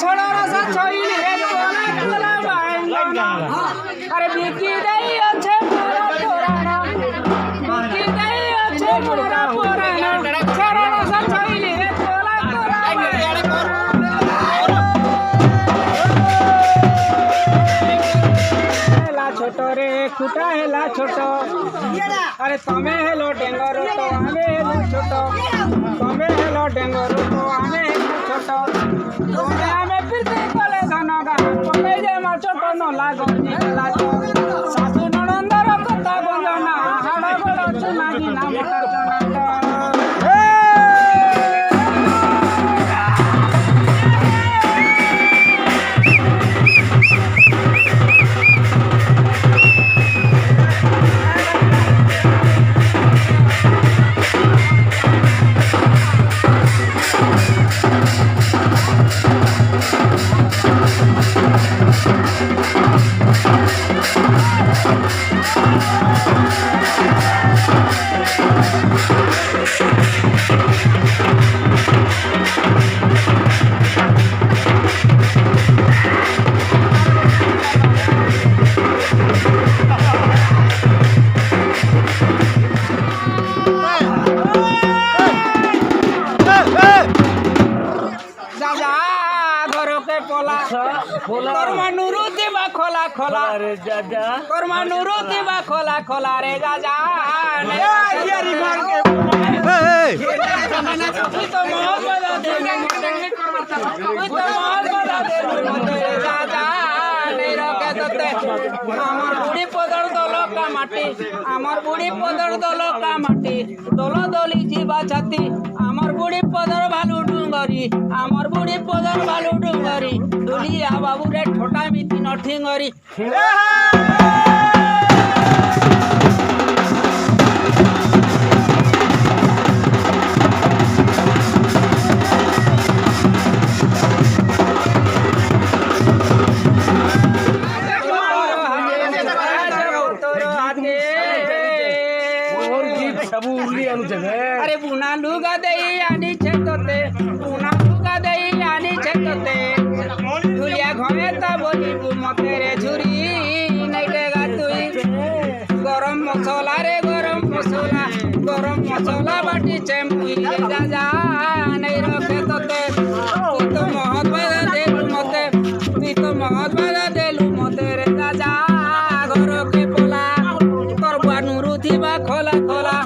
छोड़ा रसा छोइली रे कोला बांगना अरे बिकी दई अच्छे मोरा पुराना बिकी दई अच्छे मोरा पुराना छोड़ा रसा छोइली रे कोला छोट रे खुटा हेला छोट अरे तमे हेलो डेंगर तो आमे हेलो छोट तमे हेलो डेंगर तो आमे हेलो छोट तमे आमे फिरते कले धन गा पके जे मा छोट न लागो निला सासु ननंदर कथा बंदना हाड़ बड़ चुना गिना मोटर चना खोला खोला रे जाजा कर्मा नुरुति बा खोला खोला रे जाजा यारी मार के तो मोहब्बत दे तो मोहब्बत दे जाजा नहीं रखे तते আমার বুড়ি পদর দলকা মাটি আমার বুড়ি পদর দলকা মাটি দল দলি জিবা ছাতি আমার বুড়ি পদর ভালু ডুঙ্গরি আমার বুড়ি পদর ভালু ডুঙ্গরি দুলিয়া বাবু রে ঠোটা মিতি নঠিঙ্গরি अरे बुना लुगा देई आनी छेतते बुना लुगा देई आनी छेतते दुलिया घमे ता बोली मते रे झुरी नहीं देगा तुई गरम मसाला रे गरम मसाला बाटी चेमुई जा जा नहीं रखे तते तू तो महत बजा देलु मते तू तो महत बजा देलु मते रे जा जा घर के पोला तोर बानु रुथिबा खोला खोला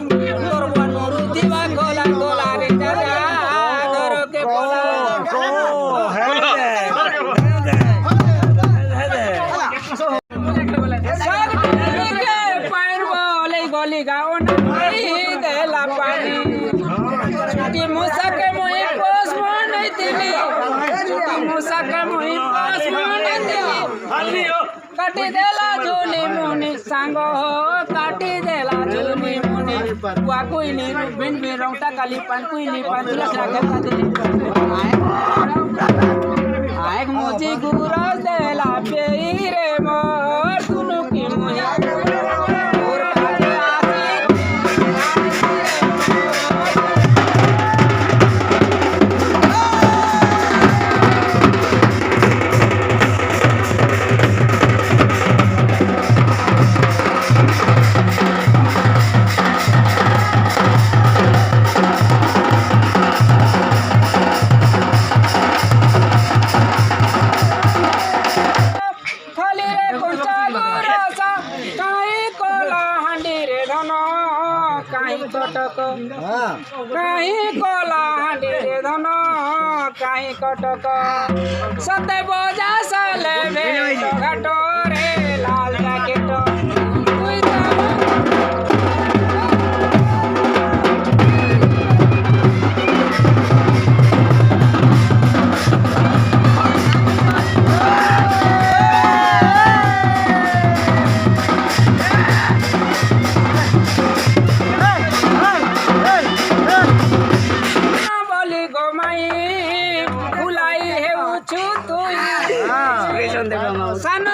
काटी देला झोली मुनि सांग हो काटी देला झोली मुनि बुआ कोई नहीं बिन बिन रौटा काली पान कोई नहीं पान दिला राखे कादली आएक मोजी गुरस देला पेई रे मोर तुनु की मोही कहीं कोला हांडी रे धन कहीं कटक सते बजा साले घाटो रे लाल जैकेट सन